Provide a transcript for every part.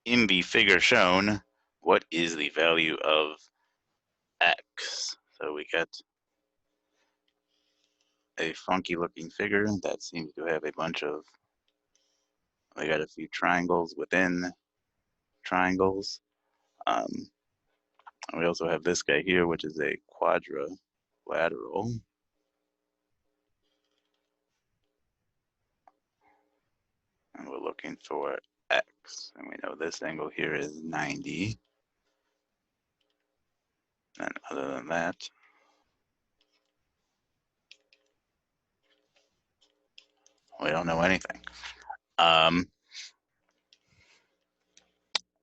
in the figure shown, what is the value of x? So we got a funky looking figure that seems to have a bunch of, we got a few triangles within triangles. We also have this guy here, which is a quadrilateral. And we're looking for x. And we know this angle here is 90. And other than that, we don't know anything.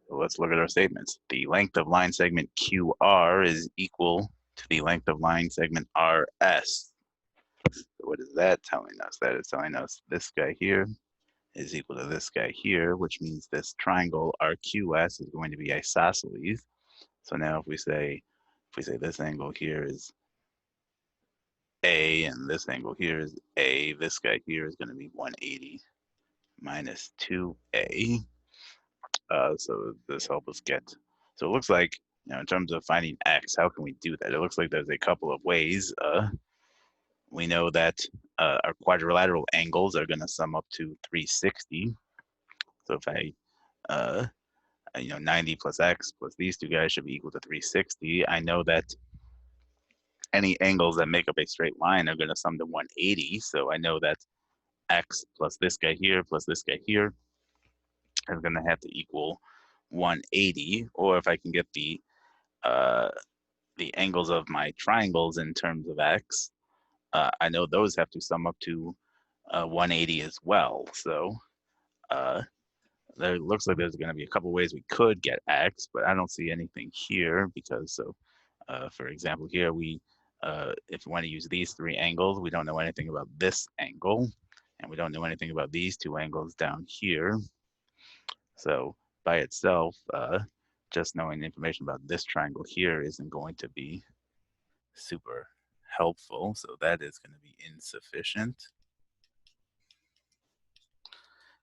So let's look at our statements. The length of line segment QR is equal to the length of line segment RS. So what is that telling us? That is telling us this guy here is equal to this guy here, which means this triangle RQS is going to be isosceles. So now if we say this angle here is A and this angle here is A, this guy here is going to be 180 minus 2A. So this helps us get, so it looks like, in terms of finding x, how can we do that? It looks like there's a couple of ways. We know that our quadrilateral angles are going to sum up to 360. So if I, 90 plus x plus these two guys should be equal to 360. I know that any angles that make up a straight line are going to sum to 180. So I know that x plus this guy here plus this guy here is going to have to equal 180. Or if I can get the angles of my triangles in terms of x, I know those have to sum up to 180 as well. So there looks like there's going to be a couple ways we could get x, but I don't see anything here because, for example, here if we want to use these three angles, we don't know anything about this angle, and we don't know anything about these two angles down here. So by itself, just knowing information about this triangle here isn't going to be super helpful, so that is going to be insufficient.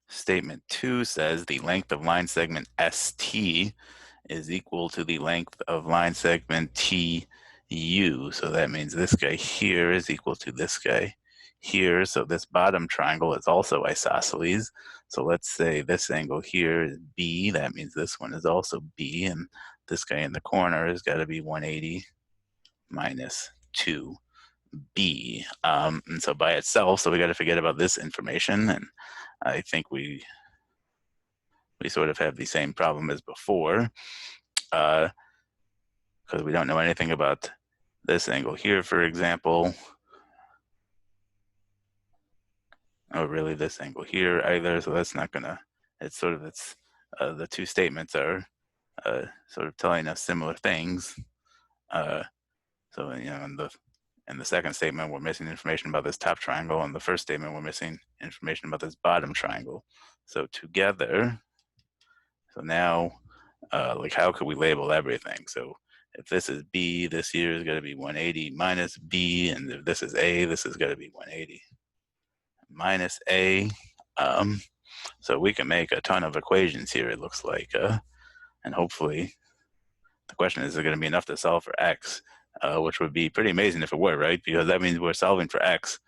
Statement 2 says the length of line segment ST is equal to the length of line segment TU. So that means this guy here is equal to this guy here. So this bottom triangle is also isosceles. So let's say this angle here is B. That means this one is also B. And this guy in the corner has got to be 180 minus 2B. And so by itself, so we got to forget about this information. And I think we sort of have the same problem as before, because we don't know anything about this angle here, for example, or really this angle here either. So that's not gonna. It's the two statements are sort of telling us similar things. So in the second statement, we're missing information about this top triangle. In the first statement, we're missing information about this bottom triangle. So together, so now, like how could we label everything? So if this is B, this here is going to be 180 minus B, and if this is A, this is going to be 180 minus A. So we can make a ton of equations here, it looks like, and hopefully the question is it going to be enough to solve for X, which would be pretty amazing if it were, right? Because that means we're solving for X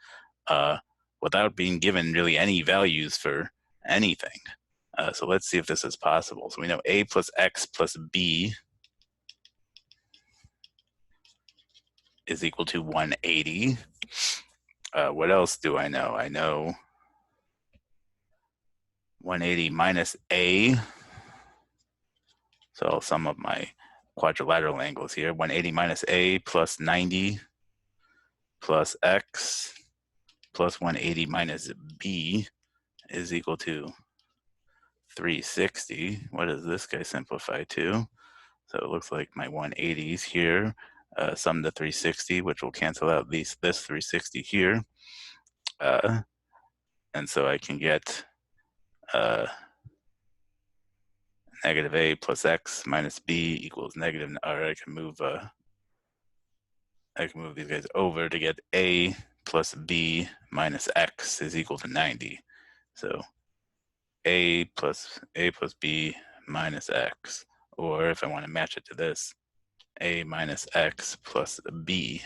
without being given really any values for anything. So let's see if this is possible. So we know A plus X plus B is equal to 180. What else do I know? I know 180 minus A. So I'll sum up my quadrilateral angles here. 180 minus A plus 90 plus X plus 180 minus B is equal to 360. What does this guy simplify to? So it looks like my 180s here sum to 360, which will cancel out this 360 here. And so I can get negative A plus X minus B equals negative, or I can move these guys over to get A plus B minus X is equal to 90. So A plus B minus x. Or if I want to match it to this, a minus x plus b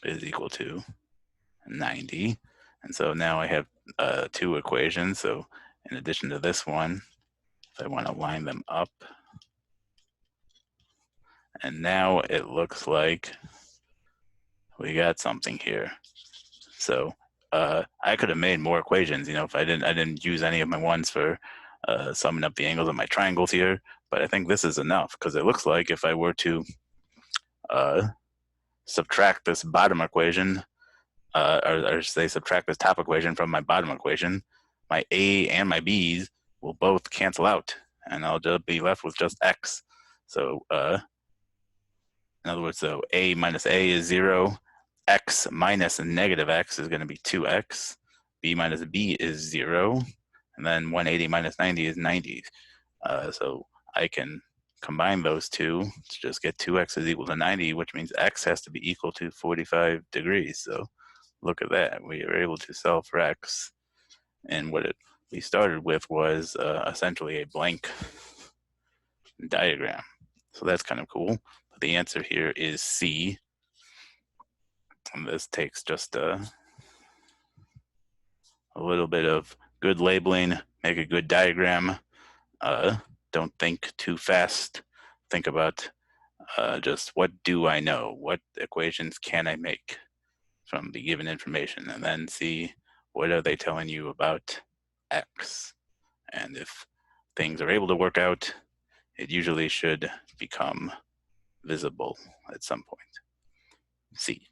is equal to 90. And so now I have two equations. So in addition to this one, if I want to line them up, and now it looks like we got something here. So I could have made more equations, if I didn't use any of my ones for summing up the angles of my triangles here. But I think this is enough, because it looks like if I were to subtract this bottom equation, or say subtract this top equation from my bottom equation, my a and my b's will both cancel out, and I'll just be left with just x. So in other words, so a minus a is 0, x minus negative x is going to be 2x, b minus b is 0, and then 180 minus 90 is 90. So I can combine those two to just get 2x is equal to 90, which means x has to be equal to 45 degrees. So look at that. We were able to solve for x. And what we started with was essentially a blank diagram. So that's kind of cool. But the answer here is C. And this takes just a little bit of good labeling, make a good diagram. Don't think too fast. Think about just what do I know? What equations can I make from the given information? And then see what are they telling you about x. And if things are able to work out, it usually should become visible at some point. C.